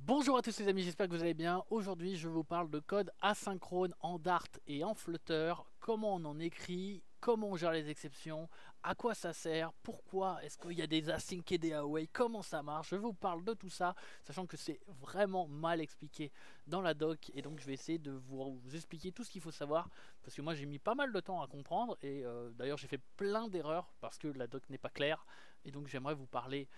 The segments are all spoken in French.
Bonjour à tous les amis, j'espère que vous allez bien. Aujourd'hui je vous parle de code asynchrone en Dart et en Flutter, comment on en écrit, comment on gère les exceptions, à quoi ça sert, pourquoi est-ce qu'il y a des async et des await, comment ça marche. Je vous parle de tout ça, sachant que c'est vraiment mal expliqué dans la doc et donc je vais essayer de vous expliquer tout ce qu'il faut savoir parce que moi j'ai mis pas mal de temps à comprendre et d'ailleurs j'ai fait plein d'erreurs parce que la doc n'est pas claire et donc j'aimerais vous parler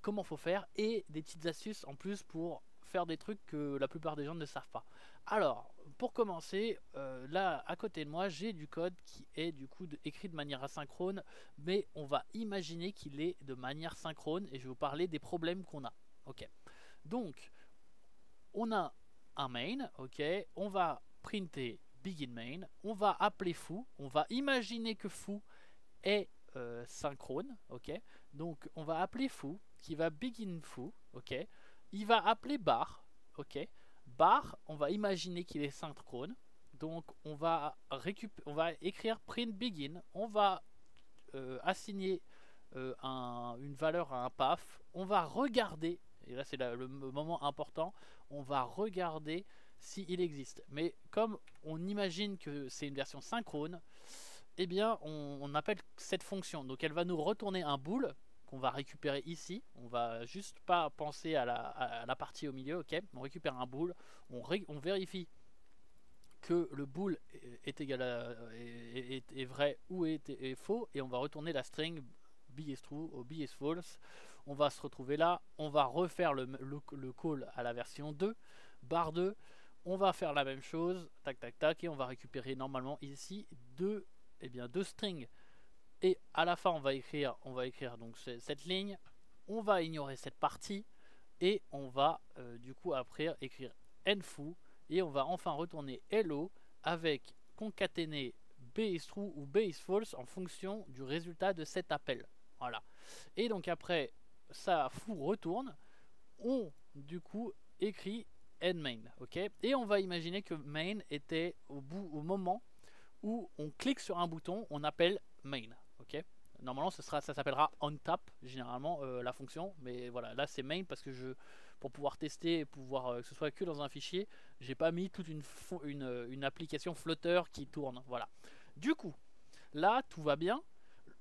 comment faut faire et des petites astuces en plus pour faire des trucs que la plupart des gens ne savent pas. Alors, pour commencer, là à côté de moi, j'ai du code qui est du coup écrit de manière asynchrone, mais on va imaginer qu'il est de manière synchrone et je vais vous parler des problèmes qu'on a. Ok. Donc, on a un main, ok. On va printer begin main, on va appeler foo, on va imaginer que foo est synchrone, ok. Donc on va appeler foo, qui va begin foo, ok. Il va appeler bar, ok. Bar, on va imaginer qu'il est synchrone, donc on va écrire print begin, on va assigner une valeur à un path, on va regarder, et là c'est le moment important, on va regarder s'il existe. Mais comme on imagine que c'est une version synchrone, eh bien on appelle cette fonction, donc elle va nous retourner un bool qu'on va récupérer ici. On va juste pas penser à la partie au milieu, ok. On récupère un bool, on vérifie que le bool est égal à, est vrai ou est faux, et on va retourner la string b is true ou b is false. On va se retrouver là, on va refaire le call à la version 2, barre 2, on va faire la même chose, tac tac tac, et on va récupérer normalement ici deux strings, et à la fin on va écrire donc cette ligne, on va ignorer cette partie et on va du coup après écrire nfoo, et on va enfin retourner hello avec concaténer b is true ou b is false en fonction du résultat de cet appel. Voilà. Et donc après ça foo retourne, on du coup écrit endMain, ok. Et on va imaginer que main était au moment où on clique sur un bouton, on appelle main, ok. Normalement ça s'appellera onTap généralement la fonction, mais voilà, là c'est main parce que pour pouvoir tester et pouvoir que ce soit que dans un fichier, j'ai pas mis toute une application Flutter qui tourne, voilà. Du coup, là tout va bien,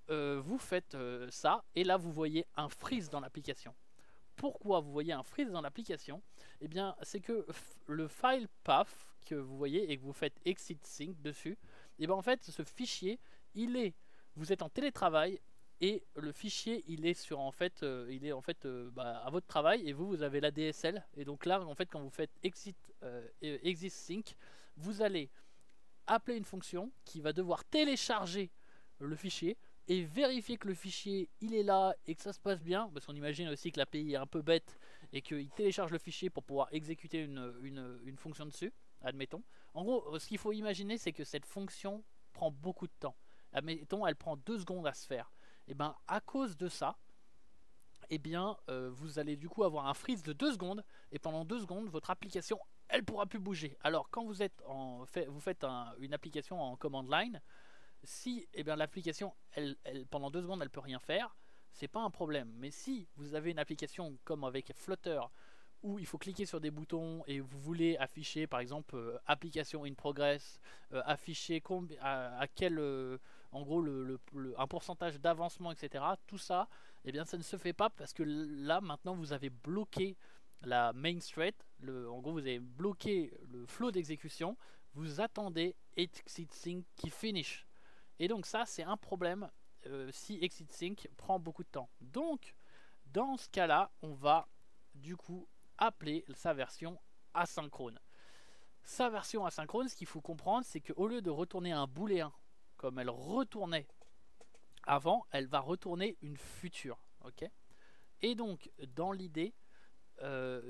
vous faites ça et là vous voyez un freeze dans l'application. Pourquoi vous voyez un freeze dans l'application? Eh bien, c'est que le file path que vous voyez et que vous faites exit sync dessus, et bien en fait, ce fichier, vous êtes en télétravail et le fichier, il est à votre travail, et vous avez la DSL. Et donc là, en fait, quand vous faites exit sync, vous allez appeler une fonction qui va devoir télécharger le fichier et vérifier que le fichier il est là et que ça se passe bien, parce qu'on imagine aussi que l'API est un peu bête et qu'il télécharge le fichier pour pouvoir exécuter une fonction dessus, admettons. En gros, ce qu'il faut imaginer, c'est que cette fonction prend beaucoup de temps. Admettons, elle prend 2 secondes à se faire. Et bien à cause de ça, et bien vous allez du coup avoir un freeze de 2 secondes, et pendant 2 secondes votre application elle pourra plus bouger. Alors quand vous faites une application en command line, si l'application pendant 2 secondes elle peut rien faire, c'est pas un problème. Mais si vous avez une application comme avec Flutter où il faut cliquer sur des boutons et vous voulez afficher par exemple application in progress, afficher à quel en gros un pourcentage d'avancement, etc. Tout ça, eh bien ça ne se fait pas parce que là maintenant vous avez bloqué la main thread. En gros vous avez bloqué le flow d'exécution. Vous attendez exit sync qui finish. Et donc ça c'est un problème si exit sync prend beaucoup de temps. Donc dans ce cas là on va du coup appeler sa version asynchrone. Sa version asynchrone, ce qu'il faut comprendre, c'est qu'au lieu de retourner un booléen comme elle retournait avant, elle va retourner une future, ok. Et donc dans l'idée,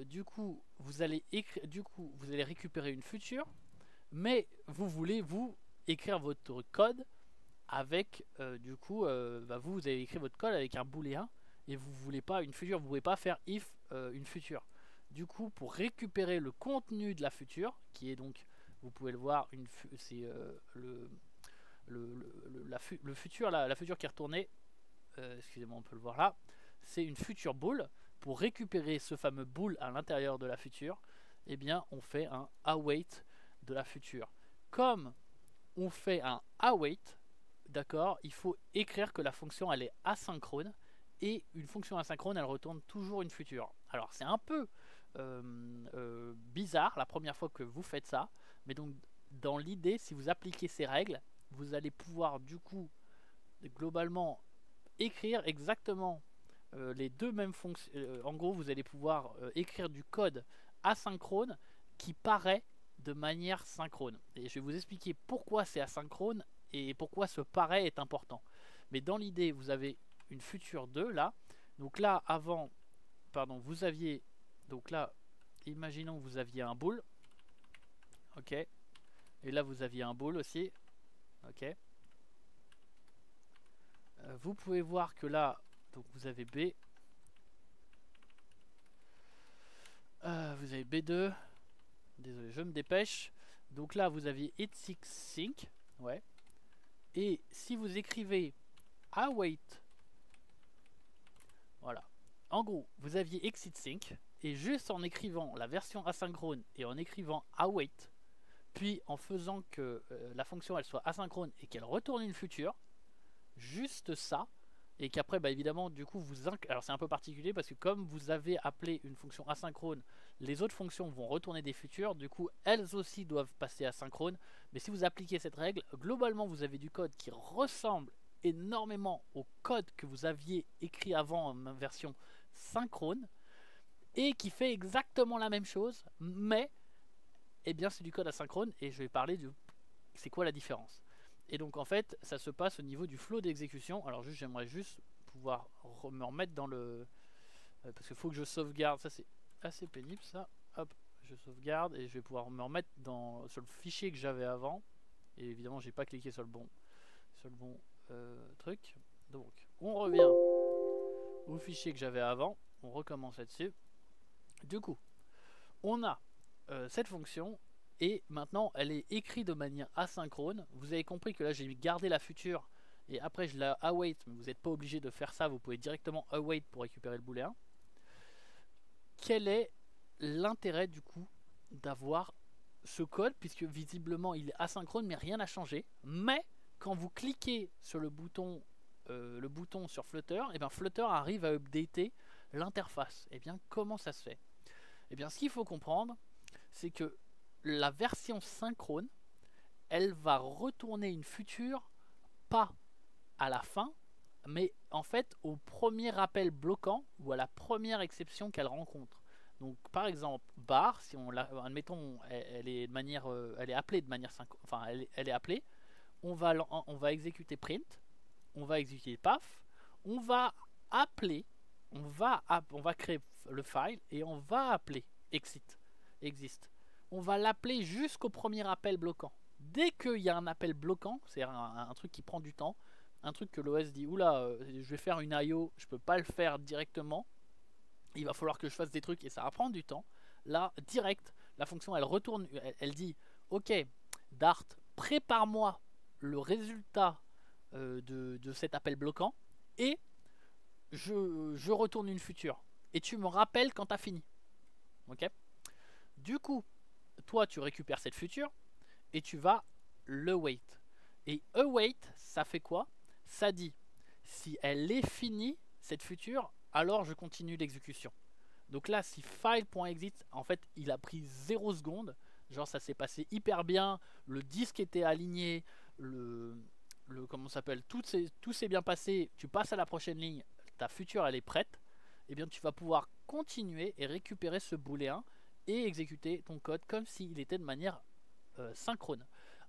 du coup vous allez récupérer une future, mais vous voulez écrire votre code avec vous avez écrit votre code avec un booléen et vous voulez pas une future, vous pouvez pas faire if une future. Du coup, pour récupérer le contenu de la future, qui est donc, vous pouvez le voir, c'est la future qui est retournée. Excusez-moi, on peut le voir là. C'est une future bool. pour récupérer ce fameux bool à l'intérieur de la future, eh bien on fait un await de la future. Comme on fait un await, d'accord, il faut écrire que la fonction elle est asynchrone, et une fonction asynchrone elle retourne toujours une future. Alors c'est un peu bizarre la première fois que vous faites ça, mais donc dans l'idée, si vous appliquez ces règles, vous allez pouvoir du coup globalement écrire exactement les deux mêmes fonctions. En gros, vous allez pouvoir écrire du code asynchrone qui paraît de manière synchrone. Et je vais vous expliquer pourquoi c'est asynchrone et pourquoi ce paraît est important. Mais dans l'idée, vous avez une future 2 là. Donc là, avant, pardon, vous aviez, donc là, imaginons que vous aviez un bool. Ok. Et là, vous aviez un bool aussi. Ok. Vous pouvez voir que là, donc vous avez B. Vous avez B2. Désolé, je me dépêche. Donc là, vous aviez exit sync. Ouais. Et si vous écrivez await, voilà. En gros, vous aviez exit sync. Et juste en écrivant la version asynchrone et en écrivant await, puis en faisant que la fonction elle soit asynchrone et qu'elle retourne une future, juste ça, et qu'après bah, évidemment du coup vous alors c'est un peu particulier parce que comme vous avez appelé une fonction asynchrone, les autres fonctions vont retourner des futures, du coup elles aussi doivent passer asynchrone. Mais si vous appliquez cette règle, globalement vous avez du code qui ressemble énormément au code que vous aviez écrit avant en version synchrone et qui fait exactement la même chose, mais eh bien c'est du code asynchrone, et je vais parler de c'est quoi la différence. Et donc en fait ça se passe au niveau du flow d'exécution. Alors juste j'aimerais juste pouvoir me remettre dans le parce qu'il faut que je sauvegarde, ça c'est assez pénible ça. Hop, je sauvegarde et je vais pouvoir me remettre sur le fichier que j'avais avant. Et évidemment j'ai pas cliqué sur le bon truc. Donc on revient au fichier que j'avais avant, on recommence là-dessus. Du coup on a cette fonction, et maintenant elle est écrite de manière asynchrone. Vous avez compris que là j'ai gardé la future et après je la await, mais vous n'êtes pas obligé de faire ça, vous pouvez directement await pour récupérer le booléen. Quel est l'intérêt du coup d'avoir ce code, puisque visiblement il est asynchrone mais rien n'a changé, mais quand vous cliquez sur le bouton sur Flutter, et bien Flutter arrive à updater l'interface. Et bien comment ça se fait? Et bien ce qu'il faut comprendre, c'est que la version synchrone, elle va retourner une future pas à la fin, mais en fait au premier appel bloquant ou à la première exception qu'elle rencontre. Donc par exemple bar, si on admettons elle est de manière elle est appelée de manière enfin elle est appelée, on va exécuter print, on va exécuter paf, on va appeler, on va créer le file et on va appeler exist. On va l'appeler jusqu'au premier appel bloquant. Dès qu'il y a un appel bloquant, c'est un truc qui prend du temps, un truc que l'OS dit oula, je vais faire une IO, je peux pas le faire directement, il va falloir que je fasse des trucs et ça va prendre du temps. Là, direct, la fonction elle retourne, elle dit ok, Dart, prépare-moi le résultat de cet appel bloquant et je retourne une future. Et tu me rappelles quand tu as fini. Ok. Du coup, toi tu récupères cette future et tu vas le wait. Et await, ça fait quoi? Ça dit si elle est finie cette future, alors je continue l'exécution. Donc là, si file.exit, en fait, il a pris 0 secondes. Genre ça s'est passé hyper bien, le disque était aligné, comment ça s'appelle, tout s'est bien passé. Tu passes à la prochaine ligne, ta future elle est prête. Et bien tu vas pouvoir continuer et récupérer ce booléen et exécuter ton code comme s'il était de manière synchrone.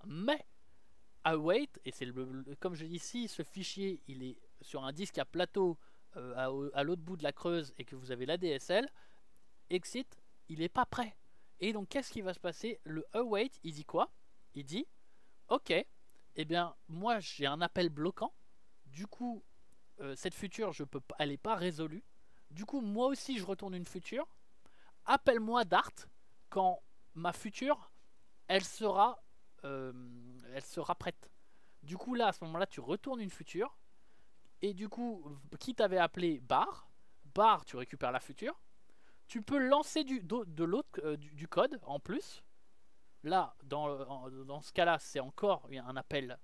Mais await, et c'est comme je dis ici, ce fichier il est sur un disque à plateau à l'autre bout de la Creuse et que vous avez l'ADSL, exit, il n'est pas prêt. Et donc qu'est-ce qui va se passer? Le await, il dit quoi? Il dit ok, eh bien moi j'ai un appel bloquant, du coup cette future elle n'est pas résolue, du coup moi aussi je retourne une future, appelle-moi Dart quand ma future elle sera prête. Du coup là à ce moment là tu retournes une future, et du coup qui t'avait appelé bar, bar, tu récupères la future. Tu peux lancer du code en plus. Là, dans ce cas-là, c'est encore un appel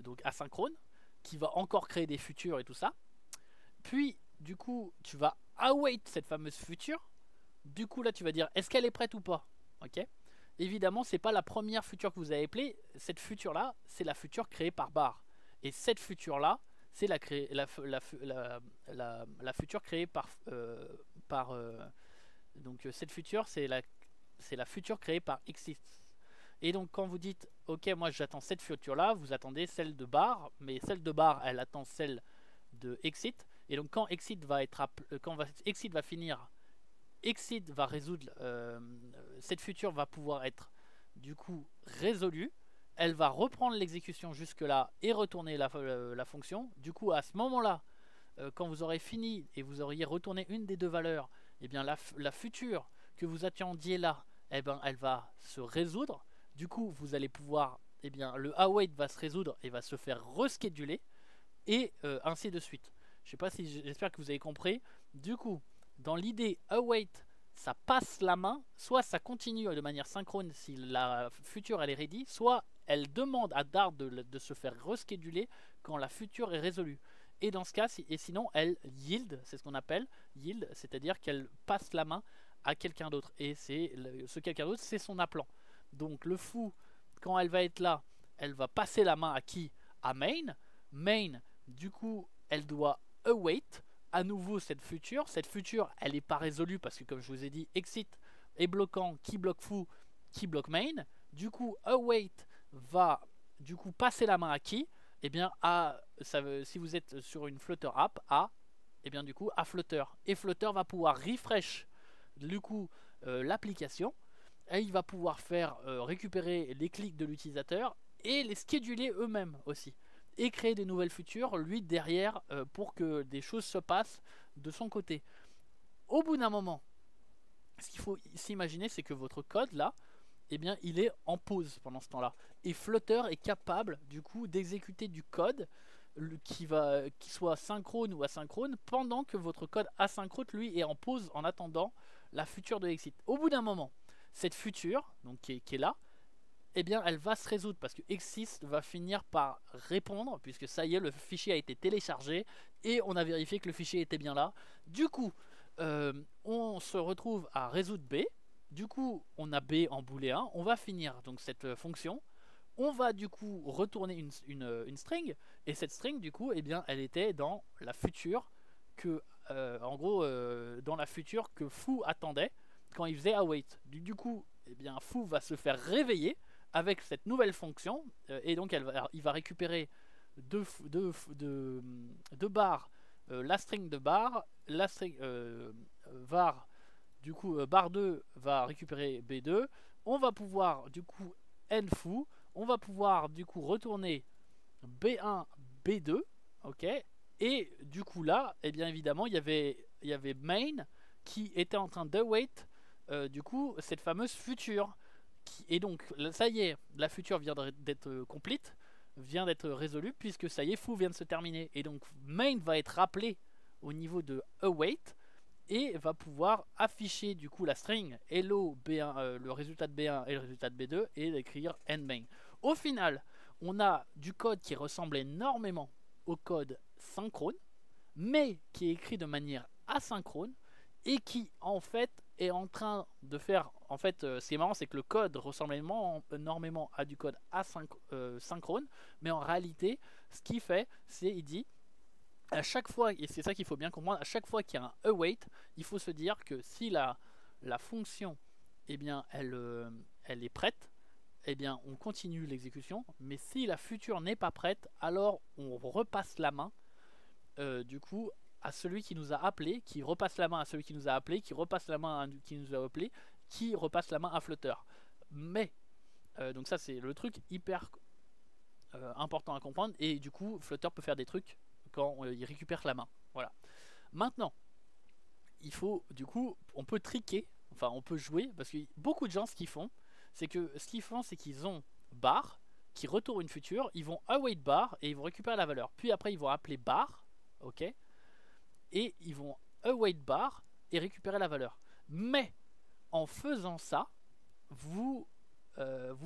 donc asynchrone qui va encore créer des futures et tout ça. Puis, du coup, tu vas await cette fameuse future. Du coup, là, tu vas dire est-ce qu'elle est prête ou pas. Ok. Évidemment, c'est pas la première future que vous avez appelée. Cette future-là, c'est la future créée par bar. Et cette future-là, c'est la future créée donc cette future, c'est la future créée par exit. Et donc quand vous dites ok, moi j'attends cette future là, vous attendez celle de bar, mais celle de bar elle attend celle de exit. Et donc quand exit va exit va finir, exit va résoudre cette future va pouvoir être du coup résolue. Elle va reprendre l'exécution jusque là et retourner la fonction. Du coup à ce moment là, quand vous aurez fini et vous auriez retourné une des deux valeurs, et bien la future que vous attendiez là, eh bien elle va se résoudre. Du coup vous allez pouvoir, eh bien le await va se résoudre et va se faire rescheduler et ainsi de suite. Je sais pas si j'espère que vous avez compris. Du coup dans l'idée await, ça passe la main, soit ça continue de manière synchrone si la future elle est ready, soit elle demande à Dart de se faire rescheduler quand la future est résolue. Et dans ce cas, et sinon elle yield, c'est ce qu'on appelle yield, c'est-à-dire qu'elle passe la main à quelqu'un d'autre. Et ce quelqu'un d'autre, c'est son appelant. Donc le fou, quand elle va être là, elle va passer la main à qui? À main. Main, du coup, elle doit await à nouveau cette future. Cette future, elle n'est pas résolue parce que comme je vous ai dit, exit est bloquant, qui bloque fou, qui bloque main. Du coup, await va du coup passer la main à qui? Eh bien, si vous êtes sur une Flutter app, eh bien du coup à Flutter. Et Flutter va pouvoir refresh du coup l'application. Et il va pouvoir faire récupérer les clics de l'utilisateur et les scheduler eux-mêmes aussi. Et créer des nouvelles futures, lui, derrière, pour que des choses se passent de son côté. Au bout d'un moment, ce qu'il faut s'imaginer, c'est que votre code, là, eh bien, il est en pause pendant ce temps-là. Et Flutter est capable, du coup, d'exécuter du code qui soit synchrone ou asynchrone pendant que votre code asynchrone, lui, est en pause en attendant la future de exit. Au bout d'un moment, cette future, donc qui est là, eh bien, elle va se résoudre parce que exit va finir par répondre puisque ça y est, le fichier a été téléchargé et on a vérifié que le fichier était bien là. Du coup, on se retrouve à résoudre B. Du coup, on a B en booléen. On va finir donc cette fonction. On va du coup retourner une string. Et cette string, du coup, eh bien, elle était dans la future que, en gros, dans la future que foo attendait quand il faisait await. Du coup, eh bien, foo va se faire réveiller avec cette nouvelle fonction. Et donc, il va récupérer deux barres, la string de bar, la string var. Du coup, bar 2 va récupérer B2. On va pouvoir, du coup, nfoo. On va pouvoir, du coup, retourner B1, B2. Ok. Et du coup, là, eh bien évidemment, il y avait main qui était en train d'await, du coup, cette fameuse future. Et donc, ça y est, la future vient d'être complete, vient d'être résolue, puisque ça y est, foo vient de se terminer. Et donc, main va être rappelé au niveau de await. Et va pouvoir afficher du coup la string hello B1, le résultat de B1 et le résultat de B2 et d'écrire endmain. Au final, on a du code qui ressemble énormément au code synchrone, mais qui est écrit de manière asynchrone et qui en fait est en train de faire. En fait, ce qui est marrant, c'est que le code ressemble énormément à du code synchrone, mais en réalité, ce qu'il fait, c'est il dit à chaque fois, et c'est ça qu'il faut bien comprendre, à chaque fois qu'il y a un await, il faut se dire que si la fonction, eh bien, elle est prête, eh bien, on continue l'exécution. Mais si la future n'est pas prête, alors on repasse la main, du coup, à celui qui nous a appelé, qui repasse la main à celui qui nous a appelé, qui repasse la main à qui nous a appelé, qui repasse la main à Flutter. Mais, donc ça c'est le truc hyper important à comprendre, et du coup, Flutter peut faire des trucs quand il récupère la main. Voilà. Maintenant, il faut, du coup, on peut tricker, enfin on peut jouer, parce que beaucoup de gens ce qu'ils font, c'est qu'ils ont bar, qui retourne une future, ils vont await bar et ils vont récupérer la valeur. Puis après ils vont appeler bar, ok, et ils vont await bar et récupérer la valeur. Mais en faisant ça, vous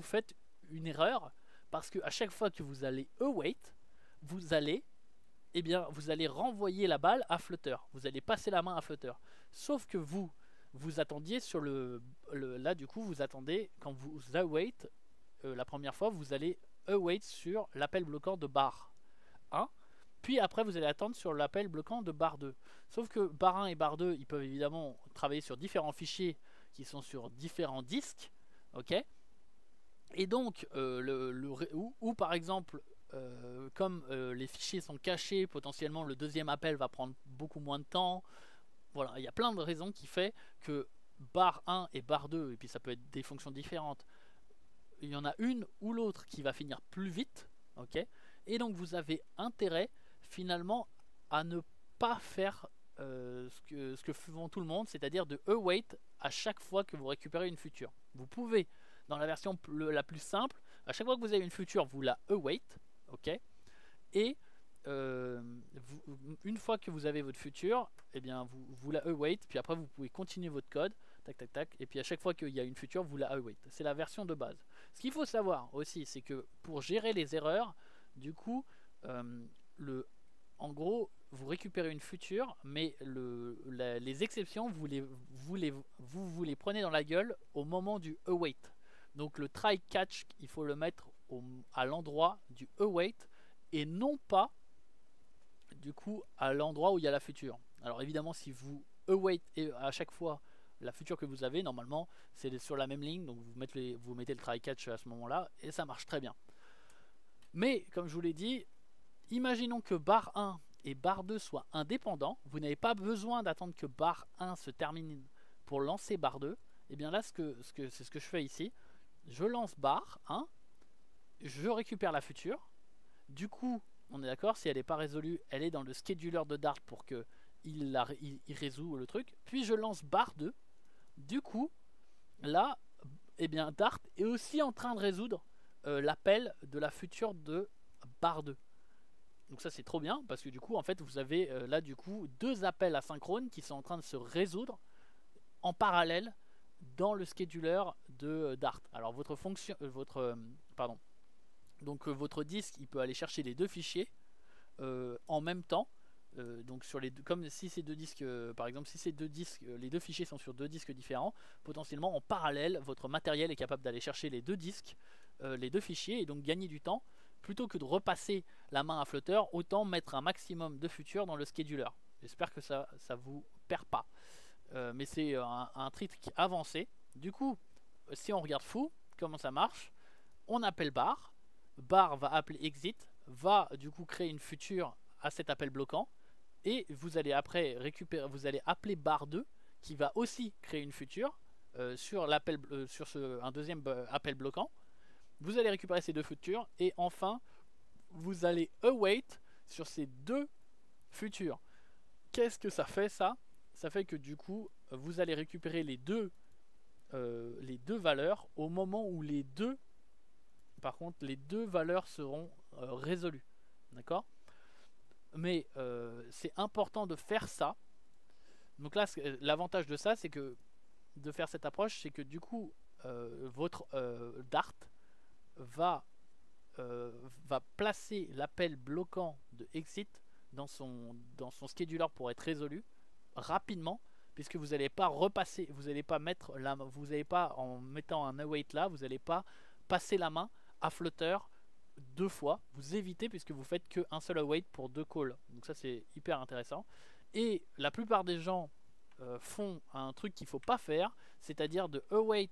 faites une erreur parce que à chaque fois que vous allez await, vous allez renvoyer la balle à Flutter. Vous allez passer la main à Flutter. Sauf que vous attendiez sur là du coup vous attendez quand vous await la première fois, vous allez await sur l'appel bloquant de bar 1. Puis après vous allez attendre sur l'appel bloquant de bar 2. Sauf que bar 1 et bar 2, ils peuvent évidemment travailler sur différents fichiers qui sont sur différents disques, ok. Et donc ou par exemple comme les fichiers sont cachés, potentiellement le deuxième appel va prendre beaucoup moins de temps. Voilà, il y a plein de raisons qui fait que bar 1 et bar 2, et puis ça peut être des fonctions différentes, il y en a une ou l'autre qui va finir plus vite, ok. Et donc vous avez intérêt finalement à ne pas faire ce que font tout le monde, c'est-à-dire de await à chaque fois que vous récupérez une future. Vous pouvez, dans la version la plus simple, à chaque fois que vous avez une future, vous la await, ok. Et une fois que vous avez votre future, eh bien vous la await, puis après vous pouvez continuer votre code, tac tac tac, et puis à chaque fois qu'il y a une future, vous la await. C'est la version de base. Ce qu'il faut savoir aussi, c'est que pour gérer les erreurs, du coup, en gros, vous récupérez une future, mais les exceptions, vous les prenez dans la gueule au moment du await. Donc le try catch, il faut le mettre à l'endroit du await et non pas du coup à l'endroit où il y a la future. Alors évidemment, si vous await à chaque fois la future que vous avez, normalement c'est sur la même ligne, donc vous mettez le try catch à ce moment là et ça marche très bien. Mais comme je vous l'ai dit, imaginons que bar 1 et bar 2 soient indépendants, vous n'avez pas besoin d'attendre que bar 1 se termine pour lancer bar 2. Et bien là c'est ce que je fais ici. Je lance bar 1, je récupère la future. Du coup, on est d'accord, si elle n'est pas résolue, elle est dans le scheduler de Dart pour que il résout le truc. Puis je lance bar 2. Du coup, là, eh bien, Dart est aussi en train de résoudre l'appel de la future de bar 2. Donc ça c'est trop bien parce que du coup en fait vous avez là du coup deux appels asynchrones qui sont en train de se résoudre en parallèle dans le scheduler de Dart. Alors votre fonction, donc votre disque il peut aller chercher les deux fichiers en même temps. Donc sur comme si ces deux disques, par exemple si ces deux disques, les deux fichiers sont sur deux disques différents, potentiellement en parallèle votre matériel est capable d'aller chercher les deux disques, les deux fichiers et donc gagner du temps. Plutôt que de repasser la main à Flutter, autant mettre un maximum de futures dans le scheduler. J'espère que ça vous perd pas. Mais c'est un trick avancé. Du coup, si on regarde fou, comment ça marche, on appelle bar. Bar va appeler exit, va du coup créer une future à cet appel bloquant. Et vous allez après appeler bar 2 qui va aussi créer une future sur un deuxième appel bloquant. Vous allez récupérer ces deux futures et enfin vous allez await sur ces deux futures. Qu'est-ce que ça fait ça? Ça fait que du coup vous allez récupérer les deux valeurs au moment où les deux valeurs seront résolues. D'accord? Mais c'est important de faire ça. Donc là l'avantage de ça c'est que de faire cette approche, c'est que du coup votre Dart va placer l'appel bloquant de exit dans son scheduler pour être résolu rapidement, puisque vous n'allez pas repasser, vous n'allez pas en mettant un await là, vous n'allez pas passer la main à Flutter deux fois, vous évitez puisque vous faites qu'un seul await pour deux calls. Donc ça c'est hyper intéressant. Et la plupart des gens font un truc qu'il ne faut pas faire, c'est-à-dire de await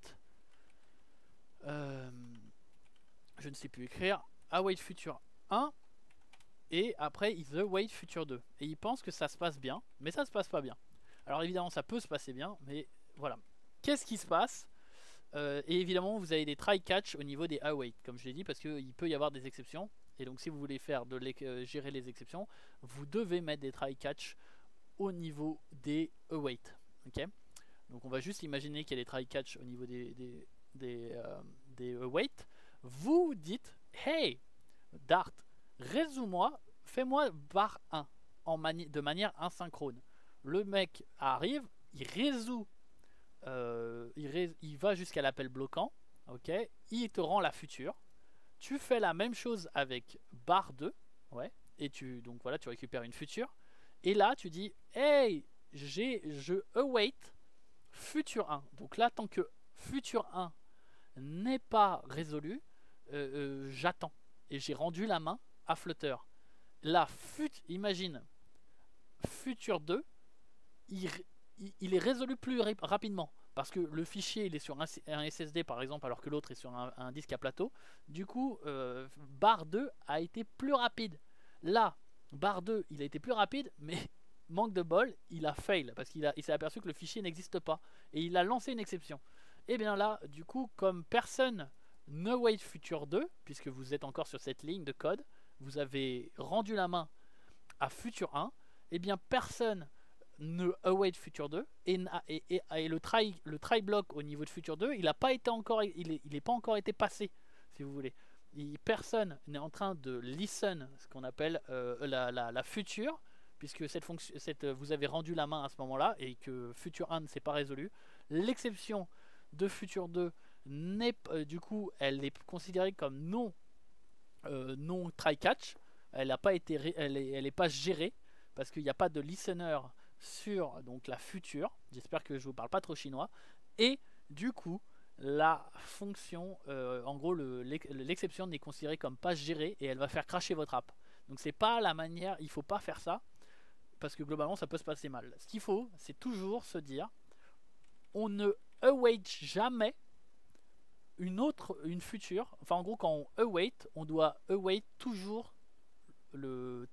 je ne sais plus écrire, await future 1 et après ils await future 2 et ils pensent que ça se passe bien, mais ça se passe pas bien. Alors évidemment ça peut se passer bien, mais voilà. Qu'est-ce qui se passe et évidemment vous avez des try catch au niveau des await, comme je l'ai dit, parce qu'il peut y avoir des exceptions. Et donc si vous voulez faire gérer les exceptions, vous devez mettre des try catch au niveau des await. Ok, donc on va juste imaginer qu'il y a des try catch au niveau des await. Vous dites hey Dart, résous-moi, fais-moi bar 1 de manière asynchrone. Le mec arrive, il résout, il va jusqu'à l'appel bloquant, ok, il te rend la future. Tu fais la même chose avec bar 2, ouais, et donc voilà, tu récupères une future. Et là, tu dis, hey, je await future 1. Donc là, tant que future 1 n'est pas résolu, j'attends. Et j'ai rendu la main à Flutter. Là, imagine, future 2, il est résolu plus rapidement. Parce que le fichier il est sur un SSD par exemple, alors que l'autre est sur un disque à plateau. Du coup, bar 2 a été plus rapide. Là, bar 2, il a été plus rapide, mais manque de bol, il a fail. Parce qu'il s'est aperçu que le fichier n'existe pas. Et il a lancé une exception. Et bien là, du coup, comme personne ne wait future 2, puisque vous êtes encore sur cette ligne de code, vous avez rendu la main à future 1, et bien personne ne await future 2 et le try block au niveau de future 2 il n'a pas été encore pas encore été passé, si vous voulez. Personne n'est en train de listen ce qu'on appelle la future, puisque vous avez rendu la main à ce moment là et que future 1 ne s'est pas résolu. L'exception de future 2 du coup elle est considérée comme non try catch. Elle n'est pas gérée parce qu'il n'y a pas de listener sur donc la future. J'espère que je vous parle pas trop chinois. Et du coup, la fonction, en gros, l'exception n'est considérée comme pas gérée et elle va faire cracher votre app. Donc c'est pas la manière, il faut pas faire ça parce que globalement ça peut se passer mal. Ce qu'il faut, c'est toujours se dire, on ne await jamais une future. Enfin en gros, quand on await, on doit await toujours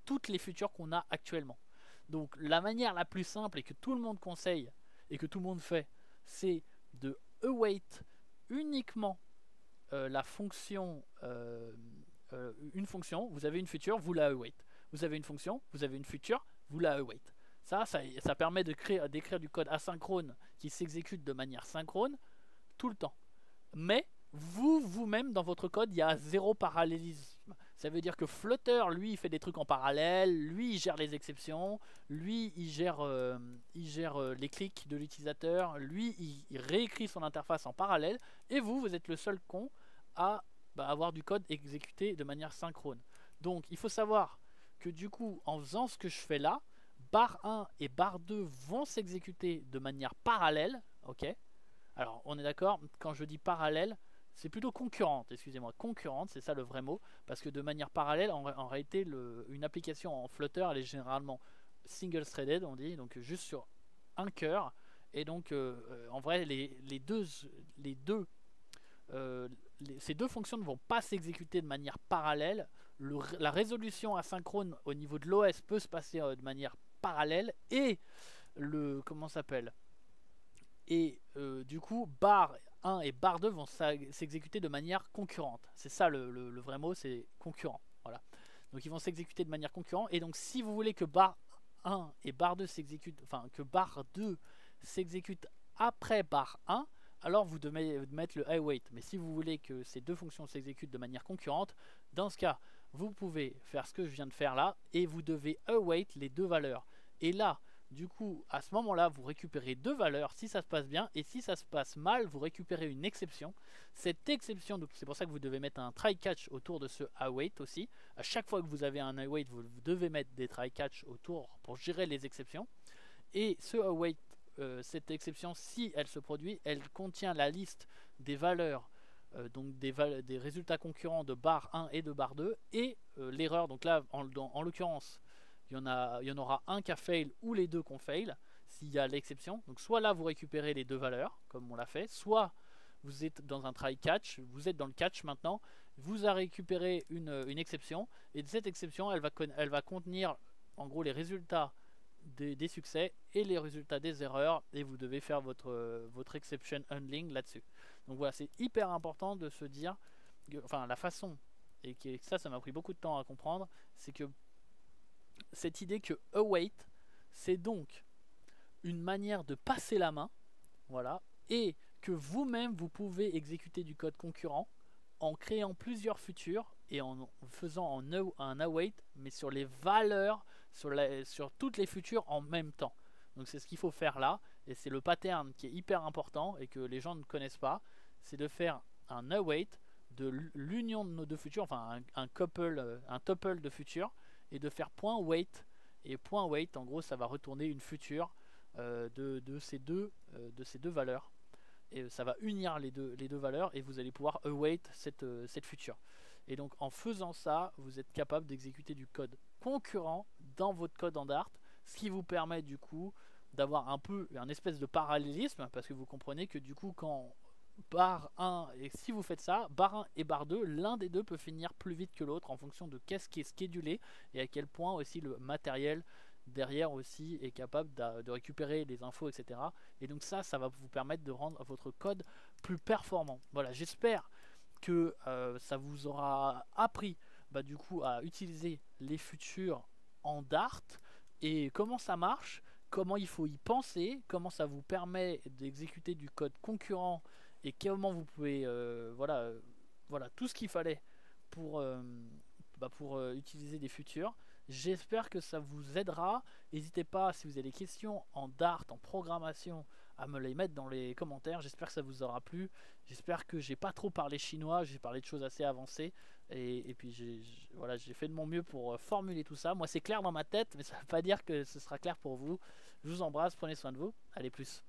toutes les futures qu'on a actuellement. Donc la manière la plus simple et que tout le monde conseille et que tout le monde fait, c'est de await uniquement la fonction, une fonction. Vous avez une future, vous la await. Vous avez une fonction, vous avez une future, vous la await. Ça permet d'écrire du code asynchrone qui s'exécute de manière synchrone tout le temps. Mais vous-même dans votre code, il y a zéro parallélisme. Ça veut dire que Flutter, lui, il fait des trucs en parallèle, lui, il gère les exceptions, lui, il gère les clics de l'utilisateur, lui, il réécrit son interface en parallèle, et vous êtes le seul con à avoir du code exécuté de manière synchrone. Donc, il faut savoir que du coup, en faisant ce que je fais là, bar 1 et bar 2 vont s'exécuter de manière parallèle, ok? Alors, on est d'accord, quand je dis parallèle, c'est plutôt concurrente, excusez-moi, concurrente, c'est ça le vrai mot, parce que de manière parallèle, en réalité, une application en Flutter, elle est généralement single-threaded, on dit, donc juste sur un cœur, et donc en vrai, ces deux fonctions ne vont pas s'exécuter de manière parallèle. La résolution asynchrone au niveau de l'OS peut se passer de manière parallèle, et du coup, bar 1 et bar 2 vont s'exécuter de manière concurrente. C'est ça le vrai mot, c'est concurrent. Voilà. Donc ils vont s'exécuter de manière concurrente. Et donc si vous voulez que bar 1 et bar 2 s'exécutent, enfin que bar 2 s'exécute après bar 1, alors vous devez mettre le await. Mais si vous voulez que ces deux fonctions s'exécutent de manière concurrente, dans ce cas, vous pouvez faire ce que je viens de faire là et vous devez await les deux valeurs. Et là, du coup, à ce moment-là, vous récupérez deux valeurs si ça se passe bien, et si ça se passe mal, vous récupérez une exception. Cette exception, c'est pour ça que vous devez mettre un try-catch autour de ce await aussi. À chaque fois que vous avez un await, vous devez mettre des try-catch autour pour gérer les exceptions. Et ce await, cette exception, si elle se produit, elle contient la liste des valeurs, donc des résultats concurrents de bar 1 et de bar 2, et l'erreur. Donc là, en l'occurrence, il y en aura un qui a fail ou les deux qui ont fail s'il y a l'exception. Donc soit là vous récupérez les deux valeurs comme on l'a fait, soit vous êtes dans un try catch, vous êtes dans le catch maintenant, vous avez récupéré une exception, et cette exception elle va contenir en gros les résultats des succès et les résultats des erreurs, et vous devez faire votre exception handling là-dessus. Donc voilà, c'est hyper important de se dire, enfin la façon, et ça m'a pris beaucoup de temps à comprendre, c'est que cette idée que await, c'est donc une manière de passer la main, voilà, et que vous-même vous pouvez exécuter du code concurrent en créant plusieurs futurs et en faisant un await, mais sur les valeurs sur toutes les futures en même temps. Donc c'est ce qu'il faut faire là, et c'est le pattern qui est hyper important et que les gens ne connaissent pas, c'est de faire un await de l'union de nos deux futures, enfin un couple, un tuple de futures, et de faire point .wait, et point .wait en gros ça va retourner une future de ces deux valeurs, et ça va unir les deux valeurs, et vous allez pouvoir await cette future. Et donc en faisant ça, vous êtes capable d'exécuter du code concurrent dans votre code en Dart, ce qui vous permet du coup d'avoir un peu un espèce de parallélisme, parce que vous comprenez que du coup quand barre 1, et si vous faites ça, barre 1 et barre 2, l'un des deux peut finir plus vite que l'autre en fonction de qu'est-ce qui est schedulé et à quel point aussi le matériel derrière aussi est capable de récupérer les infos, etc. Et donc ça va vous permettre de rendre votre code plus performant. Voilà, j'espère que ça vous aura appris du coup à utiliser les futurs en Dart et comment ça marche, comment il faut y penser, comment ça vous permet d'exécuter du code concurrent et comment vous pouvez voilà tout ce qu'il fallait pour utiliser des futurs. J'espère que ça vous aidera. N'hésitez pas, si vous avez des questions en Dart, en programmation, à me les mettre dans les commentaires. J'espère que ça vous aura plu. J'espère que j'ai pas trop parlé chinois, j'ai parlé de choses assez avancées. Et puis j'ai fait de mon mieux pour formuler tout ça. Moi c'est clair dans ma tête, mais ça ne veut pas dire que ce sera clair pour vous. Je vous embrasse, prenez soin de vous. Allez, plus.